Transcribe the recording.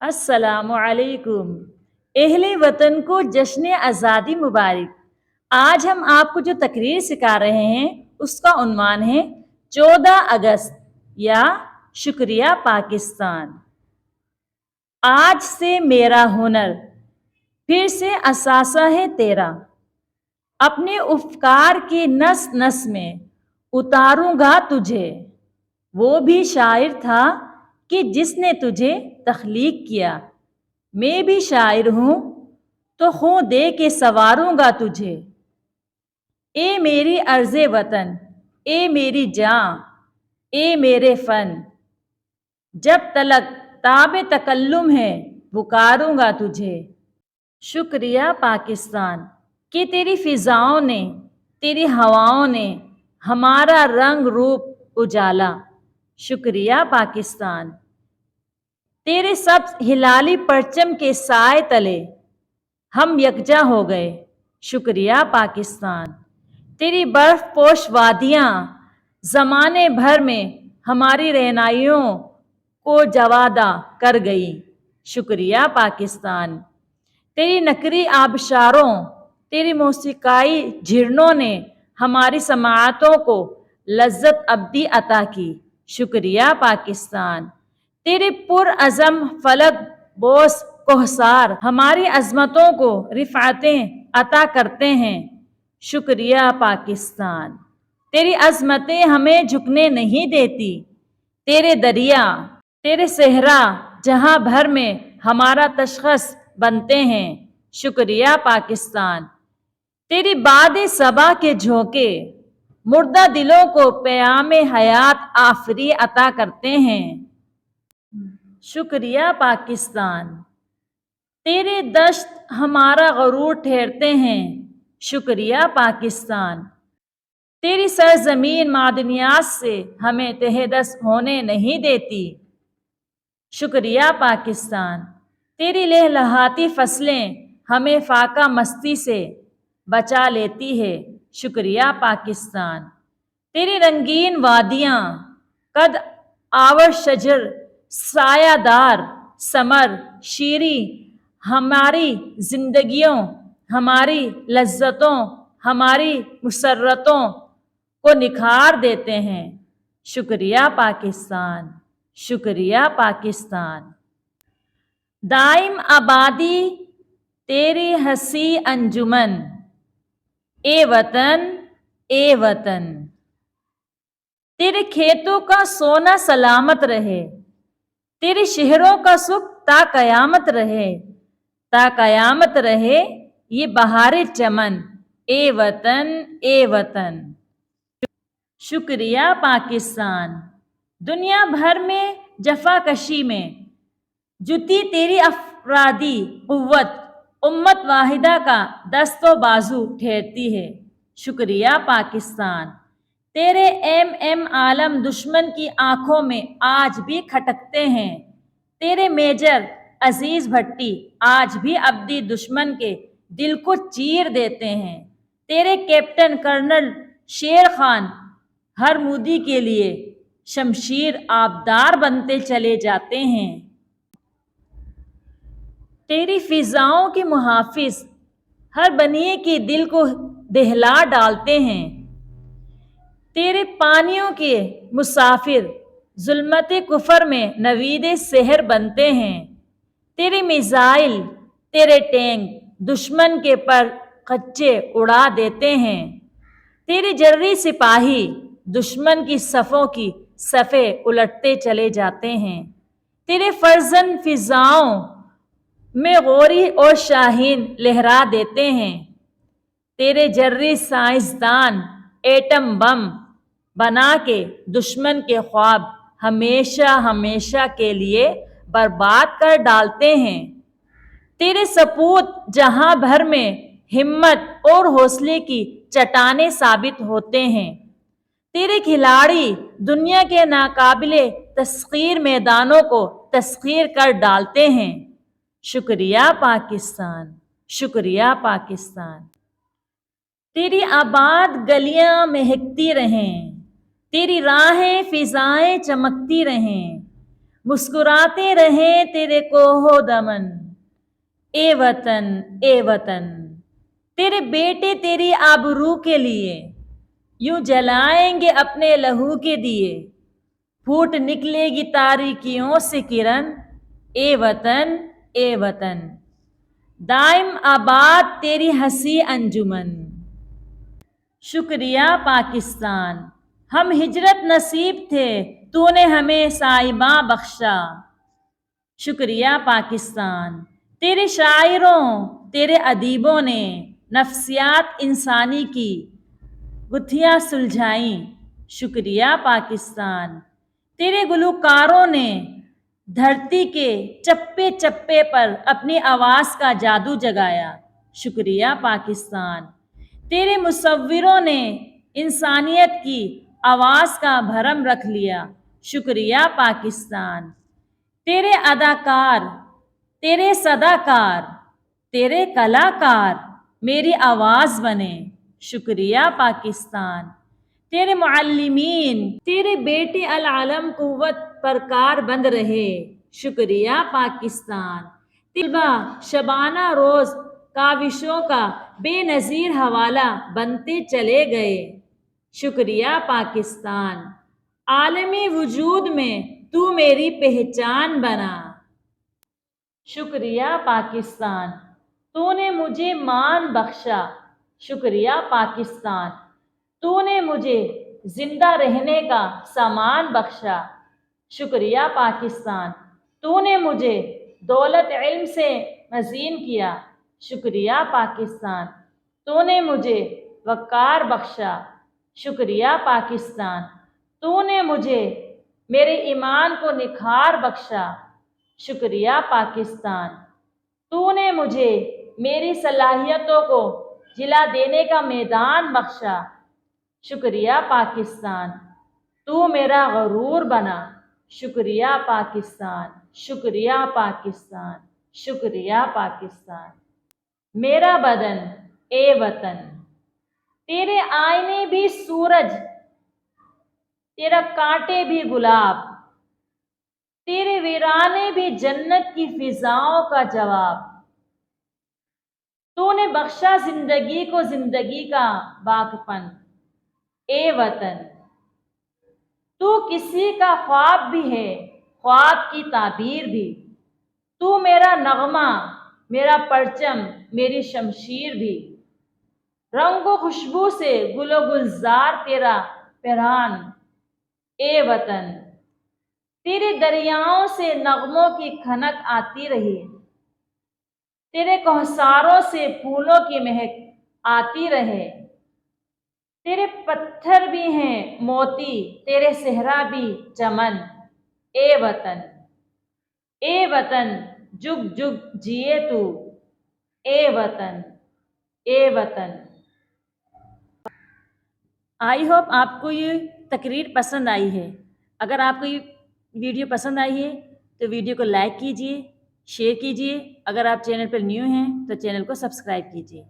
السلام علیکم۔ اہل وطن کو جشن آزادی مبارک۔ آج ہم آپ کو جو تقریر سکھا رہے ہیں اس کا عنوان ہے 14 اگست یا شکریہ پاکستان۔ آج سے میرا ہنر پھر سے اثاثہ ہے تیرا، اپنے افکار کی نس نس میں اتاروں گا تجھے۔ وہ بھی شاعر تھا کہ جس نے تجھے تخلیق کیا، میں بھی شاعر ہوں تو خوں دے کے سنواروں گا تجھے۔ اے میری ارض وطن، اے میری جاں، اے میرے فن، جب تلک تاب تکلم ہے پکاروں گا تجھے۔ شکریہ پاکستان کہ تیری فضاؤں نے، تیری ہواؤں نے ہمارا رنگ روپ اجالا۔ شکریہ پاکستان، تیرے سبز ہلالی پرچم کے سائے تلے ہم یکجا ہو گئے۔ شکریہ پاکستان، تیری برف پوش وادیاں زمانے بھر میں ہماری رہنائیوں کو جوادہ کر گئی۔ شکریہ پاکستان، تیری نکری آبشاروں، تیری موسیقائی جھرنوں نے ہماری سماعتوں کو لذت ابدی عطا کی۔ شکریہ پاکستان، تیرے پرعزم فلک بوس کوہسار ہماری عظمتوں کو رفعتیں عطا کرتے ہیں۔ شکریہ پاکستان، تیری عظمتیں ہمیں جھکنے نہیں دیتی۔ تیرے دریا، تیرے صحرا جہاں بھر میں ہمارا تشخص بنتے ہیں۔ شکریہ پاکستان، تیری باد صبا کے جھونکے مردہ دلوں کو پیام حیات آفری عطا کرتے ہیں۔ شکریہ پاکستان، تیرے دشت ہمارا غرور ٹھہرتے ہیں۔ شکریہ پاکستان، تیری سرزمین معدنیات سے ہمیں تہ دست ہونے نہیں دیتی۔ شکریہ پاکستان، تیری لہلہاتی فصلیں ہمیں فاقہ مستی سے بچا لیتی ہے۔ شکریہ پاکستان، تیری رنگین وادیاں قد آور شجر سایہ دار ثمر شیریں ہماری زندگیوں، ہماری لذتوں، ہماری مسرتوں کو نکھار دیتے ہیں۔ شکریہ پاکستان، شکریہ پاکستان، دائم آبادی تیری ہنسی انجمن۔ اے وطن، اے وطن، تیرے کھیتوں کا سونا سلامت رہے، تیرے شہروں کا سکھ تا قیامت رہے، تا قیامت رہے یہ بہار چمن۔ اے وطن، اے وطن۔ شکریہ پاکستان، دنیا بھر میں جفا کشی میں جتی تیری افرادی قوت امت واحدہ کا دست و بازو ٹھہرتی ہے۔ شکریہ پاکستان، تیرے ایم عالم دشمن کی آنکھوں میں آج بھی کھٹکتے ہیں۔ تیرے میجر عزیز بھٹی آج بھی ابدی دشمن کے دل کو چیر دیتے ہیں۔ تیرے کیپٹن کرنل شیر خان ہر مودی کے لیے شمشیر آبدار بنتے چلے جاتے ہیں۔ تیری فضاؤں کے محافظ ہر بنیے کے دل کو دہلا ڈالتے ہیں۔ تیرے پانیوں کے مسافر ظلمت کفر میں نوید سحر بنتے ہیں۔ تیرے میزائل، تیرے ٹینک دشمن کے پر خچے اڑا دیتے ہیں۔ تیرے جرری سپاہی دشمن کی صفوں کی صفیں الٹتے چلے جاتے ہیں۔ تیرے فرزند فضاؤں میں غوری اور شاہین لہرا دیتے ہیں۔ تیرے جرری سائنسدان ایٹم بم بنا کے دشمن کے خواب ہمیشہ ہمیشہ کے لیے برباد کر ڈالتے ہیں۔ تیرے سپوت جہاں بھر میں ہمت اور حوصلے کی چٹانیں ثابت ہوتے ہیں۔ تیرے کھلاڑی دنیا کے ناقابل تسخیر میدانوں کو تسخیر کر ڈالتے ہیں۔ شکریہ پاکستان، شکریہ پاکستان، تیری آباد گلیاں مہکتی رہیں، تیری راہیں فضائیں چمکتی رہیں، مسکراتے رہیں تیرے کوہو دمن، اے وطن اے وطن، تیرے بیٹے تیری آبرو کے لیے یوں جلائیں گے اپنے لہو کے دیے، پھوٹ نکلے گی تاریکیوں سے کرن، اے وطن اے وطن، دائم آباد تیری ہنسی انجمن۔ شکریہ پاکستان، ہم ہجرت نصیب تھے تو نے ہمیں سائباں بخشا۔ شکریہ پاکستان، تیرے شاعروں تیرے ادیبوں نے نفسیات انسانی کی گتھیاں سلجھائیں۔ شکریہ پاکستان، تیرے گلوکاروں نے دھرتی کے چپے چپے پر اپنی آواز کا جادو جگایا۔ شکریہ پاکستان، تیرے مصوروں نے انسانیت کی آواز کا بھرم رکھ لیا۔ شکریہ پاکستان، تیرے اداکار، تیرے صداکار، تیرے کلاکار میری آواز بنے۔ شکریہ پاکستان، تیرے معلمین، تیرے بیٹے العلم قوت پر کار بند رہے۔ شکریہ پاکستان، طلبہ شبانہ روز کاوشوں کا بے نظیر حوالہ بنتے چلے گئے۔ شکریہ پاکستان، عالمی وجود میں تو میری پہچان بنا۔ شکریہ پاکستان، تو نے مجھے مان بخشا۔ شکریہ پاکستان، تو نے مجھے زندہ رہنے کا سامان بخشا۔ شکریہ پاکستان، تو نے مجھے دولت علم سے مزین کیا۔ شکریہ پاکستان، تو نے مجھے وقار بخشا۔ شکریہ پاکستان، تو نے مجھے میرے ایمان کو نکھار بخشا۔ شکریہ پاکستان، تو نے مجھے میری صلاحیتوں کو جلا دینے کا میدان بخشا۔ شکریہ پاکستان، تو میرا غرور بنا۔ شکریہ پاکستان، شکریہ پاکستان، شکریہ پاکستان۔ میرا بدن اے وطن، تیرے آئینے بھی سورج، تیرا کانٹے بھی گلاب، تیرے ویرانے بھی جنت کی فضاؤں کا جواب۔ تو نے بخشا زندگی کو زندگی کا باغپن، اے وطن، تو کسی کا خواب بھی ہے خواب کی تعبیر بھی، تو میرا نغمہ، میرا پرچم، میری شمشیر بھی، رنگ و خوشبو سے گل و گلزار تیرا پیرہن، اے وطن، تیرے دریاؤں سے نغموں کی کھنک آتی رہی، تیرے کوثروں سے پھولوں کی مہک آتی رہے، تیرے پتھر بھی ہیں موتی، تیرے صحرا بھی چمن، اے وطن، اے وطن جگ جگ جیے تو، اے وطن، اے وطن۔ آئی ہوپ آپ کو یہ تقریر پسند آئی ہے۔ اگر آپ کو یہ ویڈیو پسند آئی ہے تو ویڈیو کو لائک کیجیے، شیئر کیجیے۔ اگر آپ چینل پر نیو ہیں تو چینل کو سبسکرائب کیجیے۔